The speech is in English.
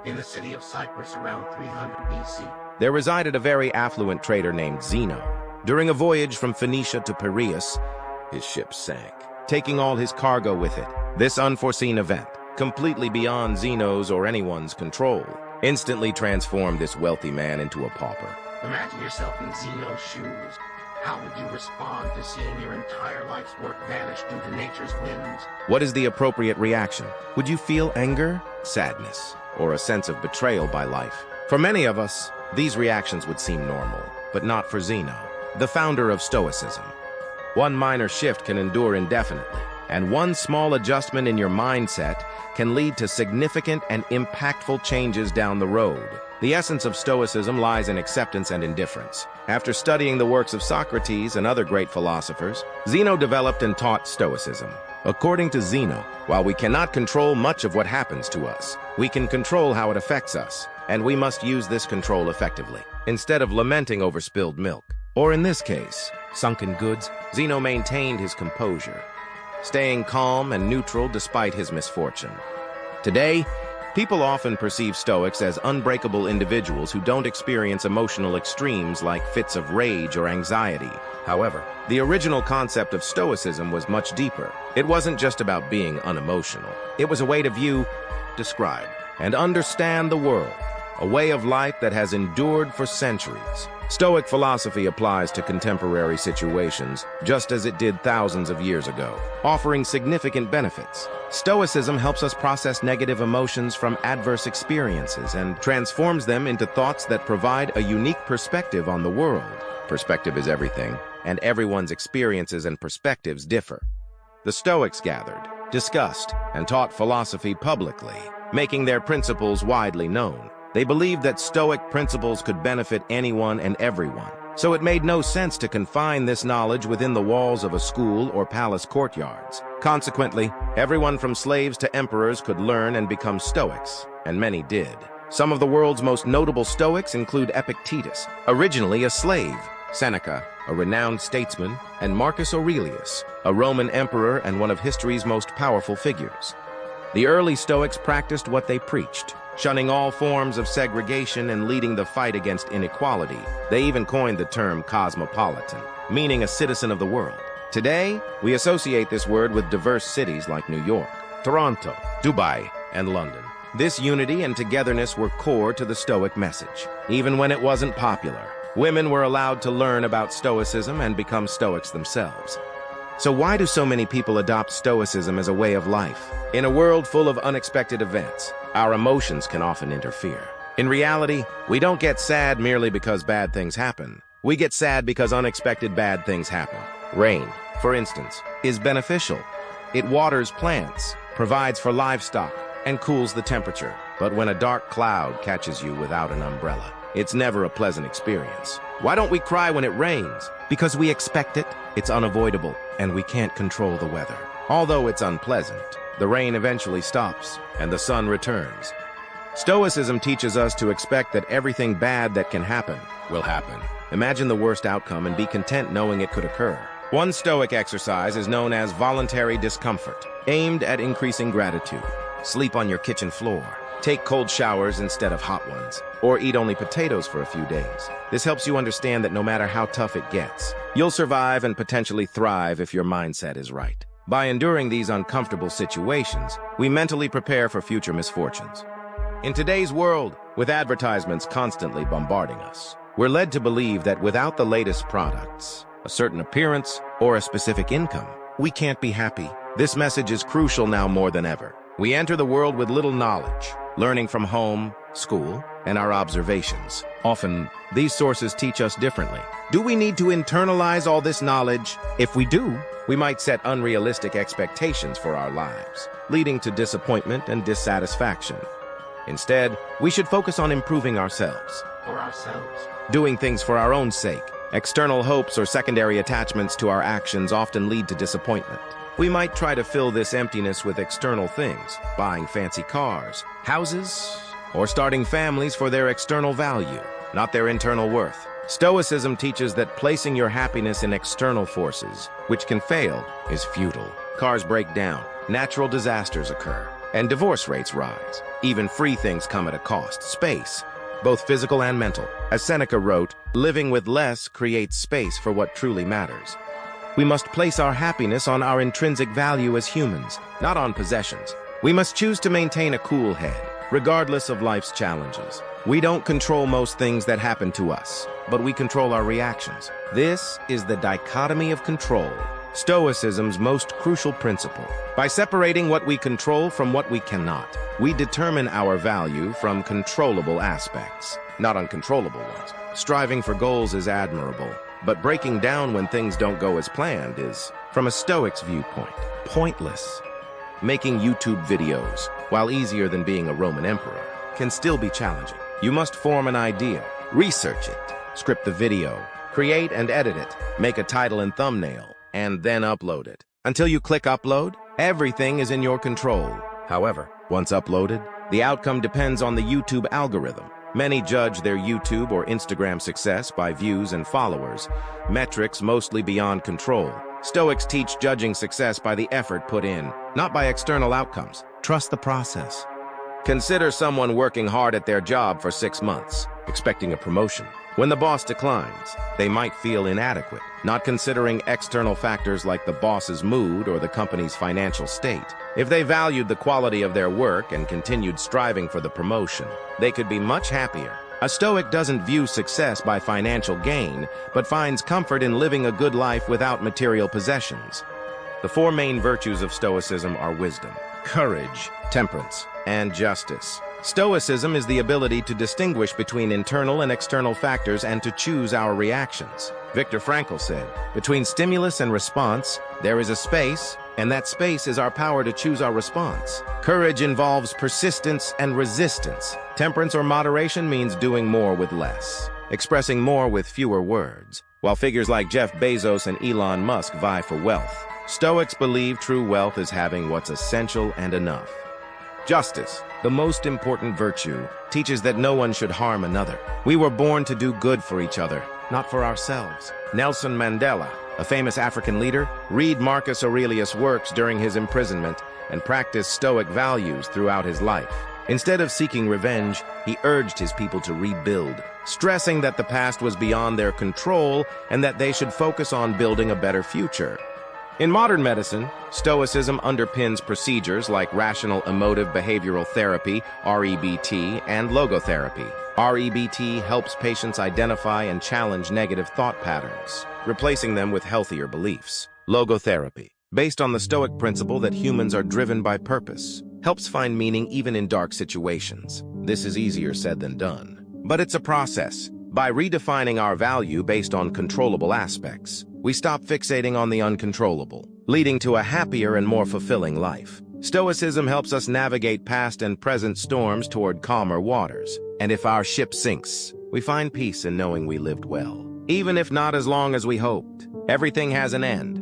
in the city of Cyprus around 300 BC. There resided a very affluent trader named Zeno. During a voyage from Phoenicia to Piraeus, his ship sank, taking all his cargo with it. This unforeseen event, completely beyond Zeno's or anyone's control, instantly transformed this wealthy man into a pauper. Imagine yourself in Zeno's shoes. How would you respond to seeing your entire life's work vanish due to nature's whims? What is the appropriate reaction? Would you feel anger, sadness, or a sense of betrayal by life? For many of us, these reactions would seem normal, but not for Zeno, the founder of Stoicism. One minor shift can endure indefinitely, and one small adjustment in your mindset can lead to significant and impactful changes down the road. The essence of Stoicism lies in acceptance and indifference. After studying the works of Socrates and other great philosophers, Zeno developed and taught Stoicism. According to Zeno, while we cannot control much of what happens to us, we can control how it affects us, and we must use this control effectively. Instead of lamenting over spilled milk, or in this case, sunken goods, Zeno maintained his composure, staying calm and neutral despite his misfortune. Today, people often perceive Stoics as unbreakable individuals who don't experience emotional extremes like fits of rage or anxiety. However, the original concept of Stoicism was much deeper. It wasn't just about being unemotional. It was a way to view, describe, and understand the world, a way of life that has endured for centuries. Stoic philosophy applies to contemporary situations, just as it did thousands of years ago, offering significant benefits. Stoicism helps us process negative emotions from adverse experiences and transforms them into thoughts that provide a unique perspective on the world. Perspective is everything, and everyone's experiences and perspectives differ. The Stoics gathered, discussed, and taught philosophy publicly, making their principles widely known. They believed that Stoic principles could benefit anyone and everyone, so it made no sense to confine this knowledge within the walls of a school or palace courtyards. Consequently, everyone from slaves to emperors could learn and become Stoics, and many did. Some of the world's most notable Stoics include Epictetus, originally a slave, Seneca, a renowned statesman, and Marcus Aurelius, a Roman emperor and one of history's most powerful figures. The early Stoics practiced what they preached, shunning all forms of segregation and leading the fight against inequality. They even coined the term cosmopolitan, meaning a citizen of the world. Today, we associate this word with diverse cities like New York, Toronto, Dubai, and London. This unity and togetherness were core to the Stoic message. Even when it wasn't popular, women were allowed to learn about Stoicism and become Stoics themselves. So why do so many people adopt Stoicism as a way of life? In a world full of unexpected events, our emotions can often interfere. In reality, we don't get sad merely because bad things happen. We get sad because unexpected bad things happen. Rain, for instance, is beneficial. It waters plants, provides for livestock, and cools the temperature. But when a dark cloud catches you without an umbrella, it's never a pleasant experience. Why don't we cry when it rains? Because we expect it, it's unavoidable, and we can't control the weather. Although it's unpleasant, the rain eventually stops, and the sun returns. Stoicism teaches us to expect that everything bad that can happen will happen. Imagine the worst outcome and be content knowing it could occur. One Stoic exercise is known as voluntary discomfort, aimed at increasing gratitude. Sleep on your kitchen floor. Take cold showers instead of hot ones, or eat only potatoes for a few days. This helps you understand that no matter how tough it gets, you'll survive and potentially thrive if your mindset is right. By enduring these uncomfortable situations, we mentally prepare for future misfortunes. In today's world, with advertisements constantly bombarding us, we're led to believe that without the latest products, a certain appearance, or a specific income, we can't be happy. This message is crucial now more than ever. We enter the world with little knowledge, learning from home, school, and our observations. Often, these sources teach us differently. Do we need to internalize all this knowledge? If we do, we might set unrealistic expectations for our lives, leading to disappointment and dissatisfaction. Instead, we should focus on improving ourselves. For ourselves. Doing things for our own sake. External hopes or secondary attachments to our actions often lead to disappointment. We might try to fill this emptiness with external things, buying fancy cars, houses, or starting families for their external value, not their internal worth. Stoicism teaches that placing your happiness in external forces, which can fail, is futile. Cars break down, natural disasters occur, and divorce rates rise. Even free things come at a cost: space, both physical and mental. As Seneca wrote, living with less creates space for what truly matters. We must place our happiness on our intrinsic value as humans, not on possessions. We must choose to maintain a cool head, regardless of life's challenges. We don't control most things that happen to us, but we control our reactions. This is the dichotomy of control, Stoicism's most crucial principle. By separating what we control from what we cannot, we determine our value from controllable aspects, not uncontrollable ones. Striving for goals is admirable, but breaking down when things don't go as planned is, from a Stoic's viewpoint, pointless. Making YouTube videos, while easier than being a Roman emperor, can still be challenging. You must form an idea, research it, script the video, create and edit it, make a title and thumbnail, and then upload it. Until you click upload, everything is in your control. However, once uploaded, the outcome depends on the YouTube algorithm. Many judge their YouTube or Instagram success by views and followers, metrics mostly beyond control. Stoics teach judging success by the effort put in, not by external outcomes. Trust the process. Consider someone working hard at their job for 6 months, expecting a promotion. When the boss declines, they might feel inadequate, not considering external factors like the boss's mood or the company's financial state. If they valued the quality of their work and continued striving for the promotion, they could be much happier. A Stoic doesn't view success by financial gain, but finds comfort in living a good life without material possessions. The 4 main virtues of Stoicism are wisdom, courage, temperance, and justice. Stoicism is the ability to distinguish between internal and external factors and to choose our reactions. Viktor Frankl said, "Between stimulus and response, there is a space, and that space is our power to choose our response." Courage involves persistence and resistance. Temperance or moderation means doing more with less, expressing more with fewer words. While figures like Jeff Bezos and Elon Musk vie for wealth, Stoics believe true wealth is having what's essential and enough. Justice, the most important virtue, teaches that no one should harm another. We were born to do good for each other, not for ourselves. Nelson Mandela, a famous African leader, read Marcus Aurelius' works during his imprisonment and practiced Stoic values throughout his life. Instead of seeking revenge, he urged his people to rebuild, stressing that the past was beyond their control and that they should focus on building a better future. In modern medicine, Stoicism underpins procedures like rational emotive behavioral therapy, REBT, and logotherapy. REBT helps patients identify and challenge negative thought patterns, replacing them with healthier beliefs. Logotherapy, based on the Stoic principle that humans are driven by purpose, helps find meaning even in dark situations. This is easier said than done, but it's a process. By redefining our value based on controllable aspects, we stop fixating on the uncontrollable, leading to a happier and more fulfilling life. Stoicism helps us navigate past and present storms toward calmer waters. And if our ship sinks, we find peace in knowing we lived well. Even if not as long as we hoped, everything has an end.